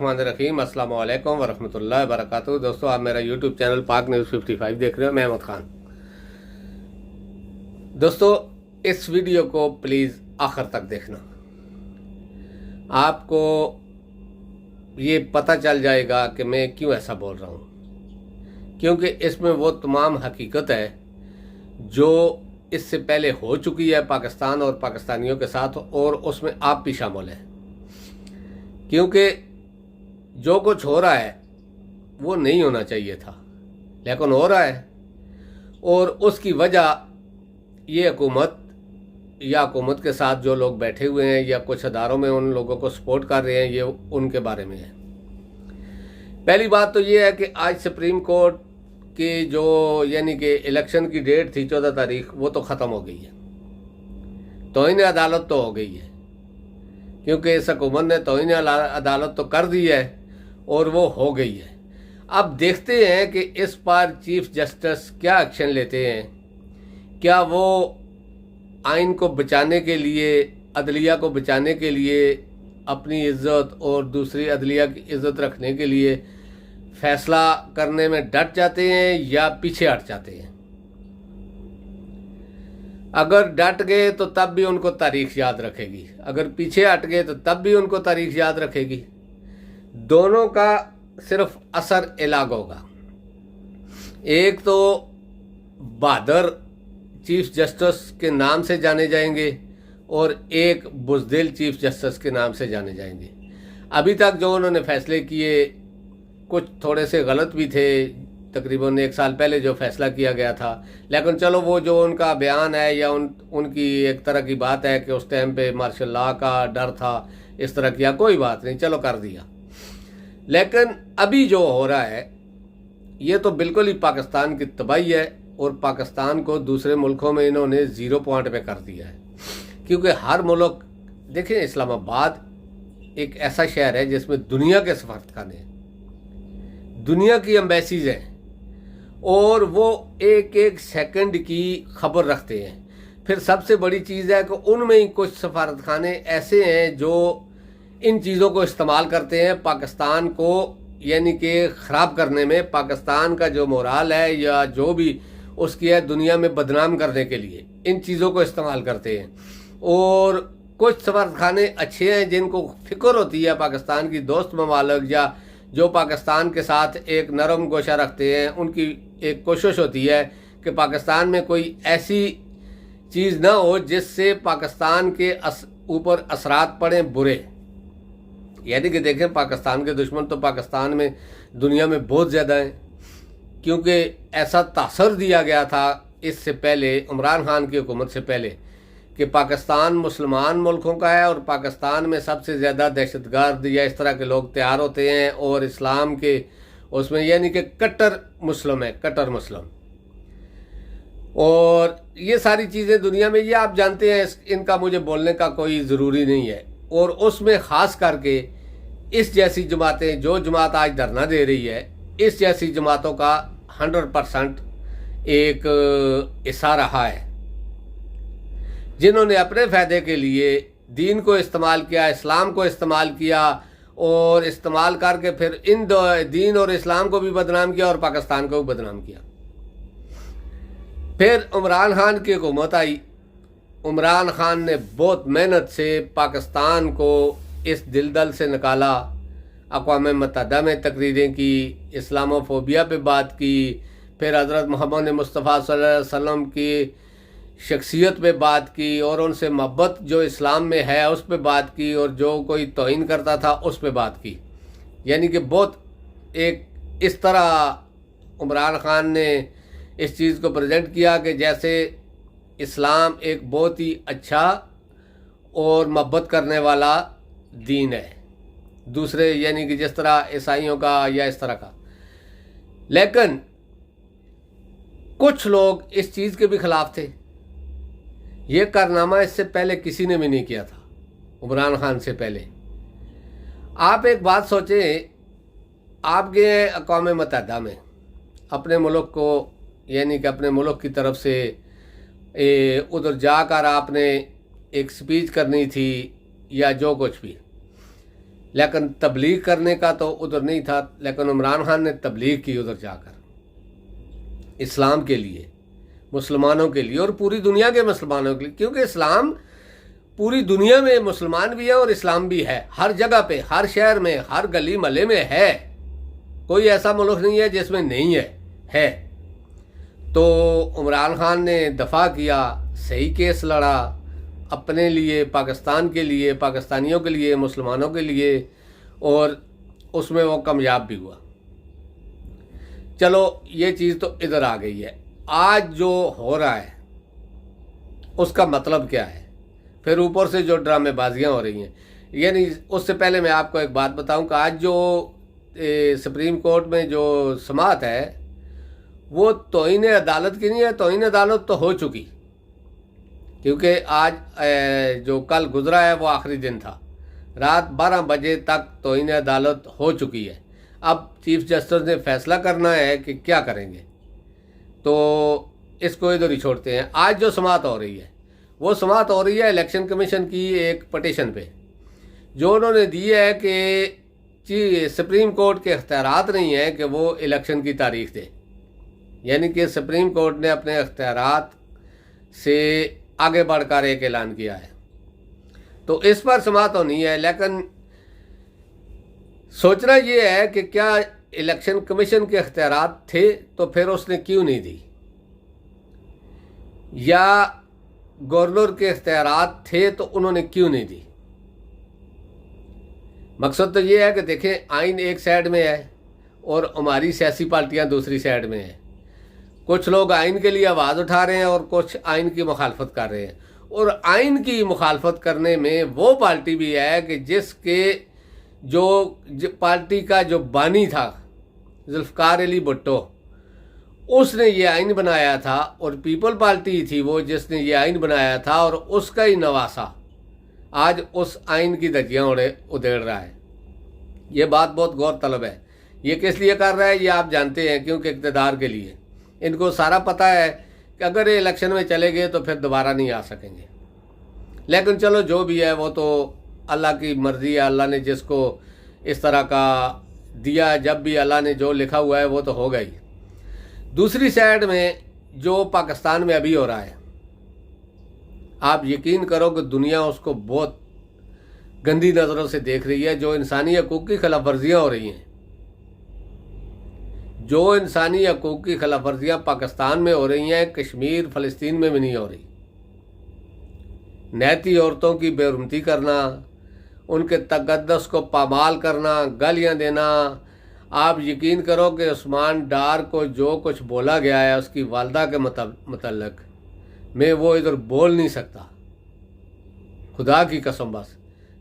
बिस्मिल्लाहिर्रहमानिर्रहीम। अस्सलाम वालेकुम वरहमतुल्लाहि वबरकातुहू। दोस्तों, आप मेरा यूट्यूब चैनल पाक न्यूज़ 55 देख रहे हो। मैं अहमद खान। दोस्तों, इस वीडियो को प्लीज़ आखिर तक देखना। आपको ये पता चल जाएगा कि मैं क्यों ऐसा बोल रहा हूँ, क्योंकि इसमें वो तमाम हकीकत है जो इससे पहले हो चुकी है पाकिस्तान और पाकिस्तानियों के साथ, और उसमें आप भी शामिल हैं। क्योंकि जो कुछ हो रहा है वो नहीं होना चाहिए था, लेकिन हो रहा है, और उसकी वजह ये हुकूमत या हुकूमत के साथ जो लोग बैठे हुए हैं या कुछ अदारों में उन लोगों को सपोर्ट कर रहे हैं, ये उनके बारे में है। पहली बात तो ये है कि आज सुप्रीम कोर्ट की जो यानी कि इलेक्शन की डेट थी 14 तारीख, वो तो ख़त्म हो गई है। तौहीन अदालत तो हो गई है, क्योंकि इस हुकूमत ने तौहीन अदालत तो कर दी है और वो हो गई है। अब देखते हैं कि इस बार चीफ जस्टिस क्या एक्शन लेते हैं। क्या वो आइन को बचाने के लिए, अदलिया को बचाने के लिए, अपनी इज़्ज़त और दूसरी अदलिया की इज़्ज़त रखने के लिए फैसला करने में डट जाते हैं या पीछे हट जाते हैं। अगर डट गए तो तब भी उनको तारीख याद रखेगी, अगर पीछे हट गए तो तब भी उनको तारीख याद रखेगी। दोनों का सिर्फ असर अलग होगा। एक तो बहादुर चीफ जस्टिस के नाम से जाने जाएंगे और एक बुज़दिल चीफ जस्टिस के नाम से जाने जाएंगे। अभी तक जो उन्होंने फैसले किए कुछ थोड़े से गलत भी थे, तकरीबन 1 साल पहले जो फैसला किया गया था, लेकिन चलो वो जो उनका बयान है या उनकी एक तरह की बात है कि उस टाइम पे मार्शल लॉ का डर था, इस तरह किया, कोई बात नहीं, चलो कर दिया। लेकिन अभी जो हो रहा है ये तो बिल्कुल ही पाकिस्तान की तबाही है, और पाकिस्तान को दूसरे मुल्कों में इन्होंने 0 पॉइंट पे कर दिया है। क्योंकि हर मुल्क, देखें, इस्लामाबाद एक ऐसा शहर है जिसमें दुनिया के सफारतखाने हैं, दुनिया की एम्बेसीज हैं, और वो एक एक सेकंड की खबर रखते हैं। फिर सबसे बड़ी चीज़ है कि उनमें ही कुछ सफारतखाने ऐसे हैं जो इन चीज़ों को इस्तेमाल करते हैं पाकिस्तान को यानी कि ख़राब करने में, पाकिस्तान का जो मोराल है या जो भी उसकी है दुनिया में बदनाम करने के लिए इन चीज़ों को इस्तेमाल करते हैं। और कुछ सफारतखाने अच्छे हैं जिनको फिक्र होती है पाकिस्तान की दोस्त ममालिक या जो पाकिस्तान के साथ एक नरम गोशा रखते हैं, उनकी एक कोशिश होती है कि पाकिस्तान में कोई ऐसी चीज़ ना हो जिससे पाकिस्तान के ऊपर असरात पड़े बुरे। यानी कि देखें, पाकिस्तान के दुश्मन तो पाकिस्तान में दुनिया में बहुत ज़्यादा हैं, क्योंकि ऐसा तासर दिया गया था इससे पहले, इमरान खान की हुकूमत से पहले, कि पाकिस्तान मुसलमान मुल्कों का है और पाकिस्तान में सबसे ज़्यादा दहशतगर्द या इस तरह के लोग तैयार होते हैं, और इस्लाम के उसमें यानी कि कट्टर मुस्लिम है, कट्टर मुस्लिम। और ये सारी चीज़ें दुनिया में, ये आप जानते हैं, इनका मुझे बोलने का कोई ज़रूरी नहीं है। और उसमें ख़ास करके इस जैसी जमातें, जो जमात आज धरना दे रही है, इस जैसी जमातों का 100% एक हिस्सा रहा है, जिन्होंने अपने फ़ायदे के लिए दीन को इस्तेमाल किया, इस्लाम को इस्तेमाल किया, और इस्तेमाल करके फिर इन दीन और इस्लाम को भी बदनाम किया और पाकिस्तान को भी बदनाम किया। फिर इमरान खान की हुकूमत आई। इमरान खान ने बहुत मेहनत से पाकिस्तान को इस दलदल से निकाला, अक़वाम मुत्तहिदा में तकरीरें की, इस्लामोफोबिया पे बात की, फिर हज़रत मोहम्मद मुस्तफ़ा सल्लल्लाहु अलैहि वसल्लम की शख्सियत पे बात की, और उनसे मोहब्बत जो इस्लाम में है उस पे बात की, और जो कोई तौहीन करता था उस पे बात की। यानी कि बहुत एक इस तरह इमरान खान ने इस चीज़ को प्रेजेंट किया कि जैसे इस्लाम एक बहुत ही अच्छा और मोहब्बत करने वाला दीन है, दूसरे यानी कि जिस तरह ईसाइयों का या इस तरह का। लेकिन कुछ लोग इस चीज़ के भी ख़िलाफ़ थे। ये कारनामा इससे पहले किसी ने भी नहीं किया था, इमरान खान से पहले। आप एक बात सोचें, आप गए अक़वाम मुत्तहिदा में अपने मुल्क को, यानी कि अपने मुल्क की तरफ से उधर जाकर आपने एक स्पीच करनी थी या जो कुछ भी, लेकिन तबलीग करने का तो उधर नहीं था। लेकिन इमरान खान ने तबलीग की उधर जाकर, इस्लाम के लिए, मुसलमानों के लिए और पूरी दुनिया के मुसलमानों के लिए, क्योंकि इस्लाम पूरी दुनिया में मुसलमान भी है और इस्लाम भी है, हर जगह पे, हर शहर में, हर गली महल्ले में है। कोई ऐसा मुल्क नहीं है जिसमें नहीं है। तो इमरान खान ने दफा किया, सही केस लड़ा अपने लिए, पाकिस्तान के लिए, पाकिस्तानियों के लिए, मुसलमानों के लिए, और उसमें वो कामयाब भी हुआ। चलो ये चीज़ तो इधर आ गई है। आज जो हो रहा है उसका मतलब क्या है, फिर ऊपर से जो ड्रामेबाजियाँ हो रही हैं। यानी उससे पहले मैं आपको एक बात बताऊं कि आज जो सुप्रीम कोर्ट में जो समाअत है वो तौहीन अदालत की नहीं है, तौहीन अदालत तो हो चुकी, क्योंकि आज जो कल गुजरा है वो आखिरी दिन था। रात 12 बजे तक तौहीन अदालत हो चुकी है। अब चीफ जस्टिस ने फैसला करना है कि क्या करेंगे, तो इसको इधर ही छोड़ते हैं। आज जो समाअत हो रही है वो समाअत हो रही है इलेक्शन कमीशन की एक पटिशन पे, जो उन्होंने दी है कि सुप्रीम कोर्ट के इख्तियारात नहीं है कि वो इलेक्शन की तारीख दे। यानी कि सुप्रीम कोर्ट ने अपने इख्तियारात से आगे बढ़कर एक ऐलान किया है, तो इस पर समाअत होनी है। लेकिन सोचना ये है कि क्या इलेक्शन कमीशन के इख्तियारात थे तो फिर उसने क्यों नहीं दी, या गवर्नर के इख्तियारात थे तो उन्होंने क्यों नहीं दी। मकसद तो ये है कि देखें, आइन एक साइड में है और हमारी सियासी पार्टियां दूसरी साइड में है। कुछ लोग आइन के लिए आवाज़ उठा रहे हैं और कुछ आइन की मुखालफत कर रहे हैं। और आइन की मुखालफत करने में वो पार्टी भी है कि जिसके जो पार्टी का जो बानी था जुल्फ़िकार अली भुट्टो, उसने ये आइन बनाया था, और पीपल पार्टी थी वो जिसने ये आइन बनाया था, और उसका ही नवासा आज उस आइन की धज्जियाँ उधेड़ रहा है। ये बात बहुत गौरतलब है। ये किस लिए कर रहा है ये आप जानते हैं, क्योंकि इक़्तिदार के लिए। इनको सारा पता है कि अगर ये इलेक्शन में चले गए तो फिर दोबारा नहीं आ सकेंगे। लेकिन चलो जो भी है वो तो अल्लाह की मर्ज़ी है। अल्लाह ने जिसको इस तरह का दिया, जब भी अल्लाह ने जो लिखा हुआ है वो तो होगा ही। दूसरी साइड में जो पाकिस्तान में अभी हो रहा है, आप यकीन करो कि दुनिया उसको बहुत गंदी नज़रों से देख रही है। जो इंसानी हकूक़ की खिलाफ वर्जियाँ हो रही हैं, जो इंसानी हकूक़ की खिलाफ वर्जियाँ पाकिस्तान में हो रही हैं, कश्मीर फ़लस्तीन में भी नहीं हो रही। नैती औरतों की बेरुमती करना, उनके तकद्दस को पामाल करना, गालियाँ देना। आप यकीन करो कि उस्मान डार को जो कुछ बोला गया है उसकी वालदा के मतलब मैं वो इधर बोल नहीं सकता। खुदा की कसम, बस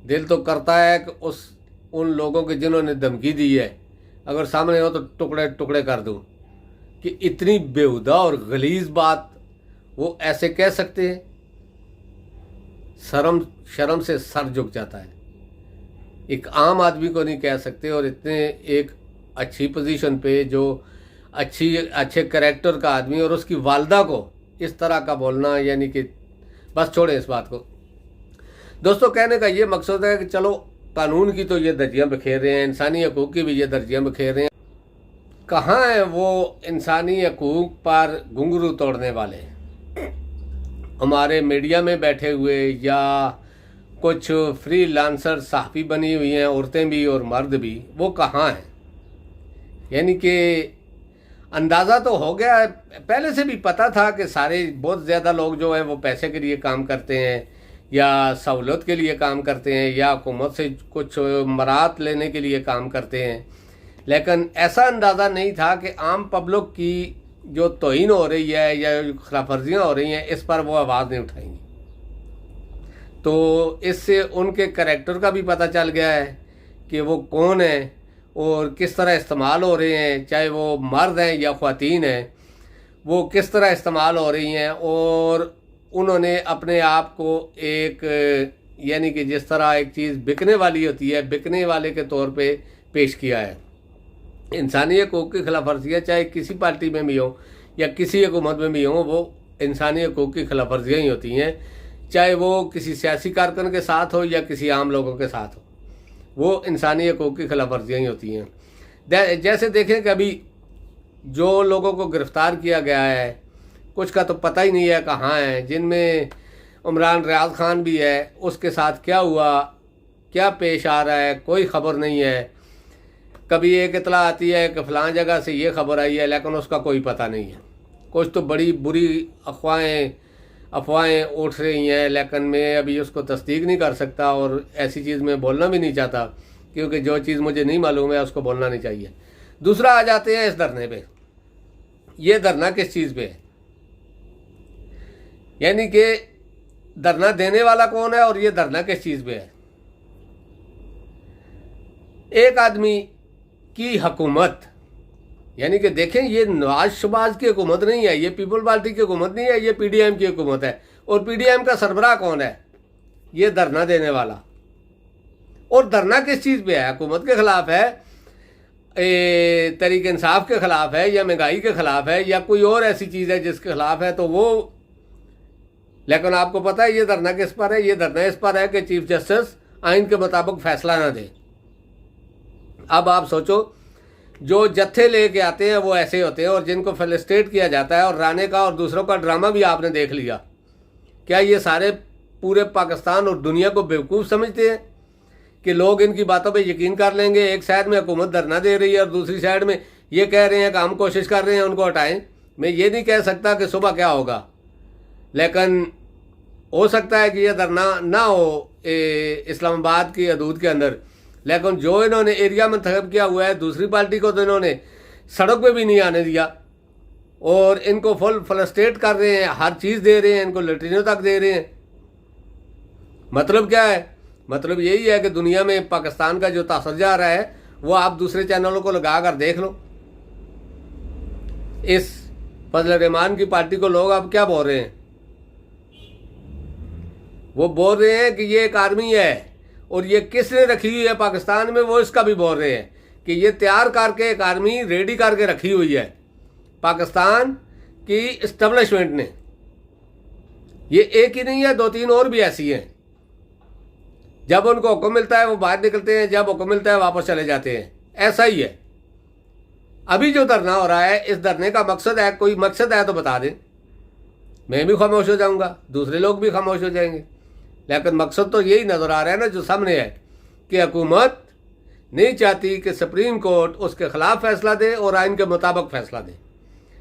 दिल तो करता है कि उन लोगों के जिन्होंने धमकी दी है अगर सामने हो तो टुकड़े टुकड़े कर दूं, कि इतनी बेहुदा और गलीज बात वो ऐसे कह सकते हैं। शर्म से सर झुक जाता है। एक आम आदमी को नहीं कह सकते, और इतने एक अच्छी पोजीशन पे जो अच्छे कैरेक्टर का आदमी और उसकी वालदा को इस तरह का बोलना, यानी कि बस छोड़ें इस बात को। दोस्तों, कहने का ये मकसद है कि चलो कानून की तो ये धज्जियाँ बिखेर रहे हैं, इंसानी हकूक़ की भी ये धज्जियाँ बिखेर रहे हैं। कहाँ है वो इंसानी हकूक़ पर घुंघरू तोड़ने वाले हमारे मीडिया में बैठे हुए, या कुछ फ्रीलांसर सहाफ़ी बनी हुई हैं, औरतें भी और मर्द भी, वो कहाँ हैं? यानी कि अंदाज़ा तो हो गया, पहले से भी पता था कि सारे बहुत ज़्यादा लोग जो हैं वो पैसे के लिए काम करते हैं, या सहूलत के लिए काम करते हैं, या हुकूमत से कुछ मराहत लेने के लिए काम करते हैं। लेकिन ऐसा अंदाज़ा नहीं था कि आम पब्लिक की जो तौहीन हो रही है या जो खिलाफ वर्जियाँ हो रही हैं, इस पर वो आवाज़ नहीं उठाएंगी। तो इससे उनके करैक्टर का भी पता चल गया है कि वो कौन है और किस तरह इस्तेमाल हो रहे हैं, चाहे वो मर्द हैं या ख़वातीन हैं, वो किस तरह इस्तेमाल हो रही हैं। और उन्होंने अपने आप को एक, यानी कि जिस तरह एक चीज़ बिकने वाली होती है, बिकने वाले के तौर पे पेश किया है। इंसानी हकूक़ की खिलाफ वर्जियाँ चाहे किसी पार्टी में भी हो या किसी हुकूमत में भी हो, वो इंसानी हकूक़ की खिलाफ वर्जियाँ ही होती हैं, चाहे वो किसी सियासी कारकुन के साथ हो या किसी आम लोगों के साथ हो। वो इंसानी हकूक़ की खिलाफ वर्जियाँ ही होती हैं। जैसे देखें कि अभी जो लोगों को गिरफ़्तार किया गया है, कुछ का तो पता ही नहीं है कहाँ है, जिनमें उमरान रियाज ख़ान भी है, उसके साथ क्या हुआ, क्या पेश आ रहा है, कोई ख़बर नहीं है। कभी एक इतला आती है कि फ़लाँ जगह से ये ख़बर आई है, लेकिन उसका कोई पता नहीं है। कुछ तो बड़ी बुरी अफवाहें उठ रही हैं, लेकिन मैं अभी उसको तस्दीक नहीं कर सकता और ऐसी चीज़ मैं बोलना भी नहीं चाहता, क्योंकि जो चीज़ मुझे नहीं मालूम है उसको बोलना नहीं चाहिए। दूसरा आ जाते हैं इस धरने पे। ये धरना किस चीज़ पे है, यानी कि धरना देने वाला कौन है और ये धरना किस चीज़ पे है। एक आदमी की हुकूमत, यानी कि देखें ये नवाज शहबाज की हुकूमत नहीं है, ये पीपल पार्टी की हुकूमत नहीं है, ये पीडीएम की हुकूमत है। और पीडीएम का सरबराह कौन है, ये धरना देने वाला। और धरना किस चीज़ पे है, हुकूमत के ख़िलाफ़ है, तहरीक इंसाफ के ख़िलाफ़ है, या महंगाई के ख़िलाफ़ है, या कोई और ऐसी चीज़ है जिसके ख़िलाफ़ है तो वो। लेकिन आपको पता है ये धरना किस पर है, ये धरना इस पर है कि चीफ जस्टिस आइन के मुताबिक फ़ैसला ना दे। अब आप सोचो, जो जत्थे लेके आते हैं वो ऐसे होते हैं, और जिनको फेलिस्टेट किया जाता है, और राणे का और दूसरों का ड्रामा भी आपने देख लिया। क्या ये सारे पूरे पाकिस्तान और दुनिया को बेवकूफ़ समझते हैं कि लोग इनकी बातों पे यकीन कर लेंगे? एक साइड में हुकूमत धरना दे रही है और दूसरी साइड में ये कह रहे हैं कि हम कोशिश कर रहे हैं उनको हटाएं। मैं ये नहीं कह सकता कि सुबह क्या होगा, लेकिन हो सकता है कि यह धरना ना हो इस्लामाबाद की हदूद के अंदर, लेकिन जो इन्होंने एरिया में मंतखब किया हुआ है, दूसरी पार्टी को तो इन्होंने सड़क पे भी नहीं आने दिया, और इनको फुल फ्लस्ट्रेट कर रहे हैं, हर चीज़ दे रहे हैं, इनको लेटरिनों तक दे रहे हैं। मतलब क्या है, मतलब यही है कि दुनिया में पाकिस्तान का जो तासर जा रहा है वो आप दूसरे चैनलों को लगा कर देख लो। इस फजल रहमान की पार्टी को लोग अब क्या बोल रहे हैं, वो बोल रहे हैं कि ये एक आर्मी है, और ये किसने रखी हुई है पाकिस्तान में, वो इसका भी बोल रहे हैं कि ये तैयार करके एक आर्मी रेडी करके रखी हुई है पाकिस्तान की इस्टेब्लिशमेंट ने। ये एक ही नहीं है, 2-3 और भी ऐसी हैं। जब उनको हुक्म मिलता है वो बाहर निकलते हैं, जब हुक्म मिलता है वापस चले जाते हैं। ऐसा ही है अभी जो धरना हो रहा है। इस धरने का मकसद है, कोई मकसद है तो बता दें, मैं भी खामोश हो जाऊंगा, दूसरे लोग भी खामोश हो जाएंगे। लेकिन मकसद तो यही नज़र आ रहा है ना जो सामने है, कि हुकूमत नहीं चाहती कि सुप्रीम कोर्ट उसके ख़िलाफ़ फैसला दे और आइन के मुताबिक फ़ैसला दे।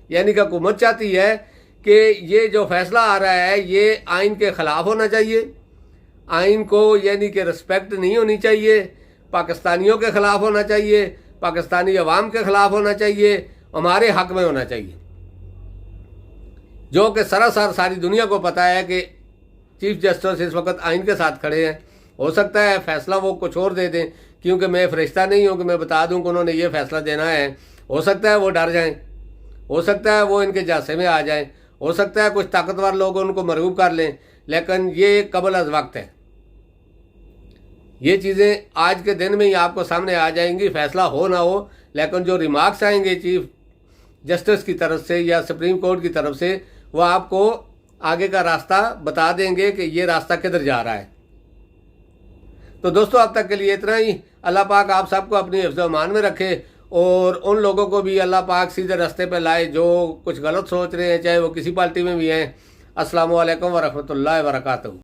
यानी कि हुकूमत चाहती है कि ये जो फैसला आ रहा है ये आइन के ख़िलाफ़ होना चाहिए, आइन को यानी कि रिस्पेक्ट नहीं होनी चाहिए, पाकिस्तानियों के ख़िलाफ़ होना चाहिए, पाकिस्तानी अवाम के ख़िलाफ़ होना चाहिए, हमारे हक़ में होना चाहिए। जो कि सरासर सारी दुनिया को पता है कि चीफ जस्टिस इस वक्त आइन के साथ खड़े हैं। हो सकता है फैसला वो कुछ और दे दें, क्योंकि मैं फरिश्ता नहीं हूँ कि मैं बता दूँ कि उन्होंने ये फैसला देना है। हो सकता है वो डर जाएं, हो सकता है वो इनके जासे में आ जाएं, हो सकता है कुछ ताकतवर लोग उनको मरगूब कर लें, लेकिन ये कबल अज़ वक्त है। ये चीज़ें आज के दिन में ही आपको सामने आ जाएंगी, फैसला हो ना हो। लेकिन जो रिमार्क्स आएंगे चीफ जस्टिस की तरफ से या सुप्रीम कोर्ट की तरफ से, वो आपको आगे का रास्ता बता देंगे कि ये रास्ता किधर जा रहा है। तो दोस्तों अब तक के लिए इतना ही। अल्लाह पाक आप सबको अपनी हिफ्ज़ अमान में रखे, और उन लोगों को भी अल्लाह पाक सीधे रास्ते पे लाए जो कुछ गलत सोच रहे हैं, चाहे वो किसी पार्टी में भी हैं। अस्सलामु अलैकुम व रहमतुल्लाहि व बरकातहू।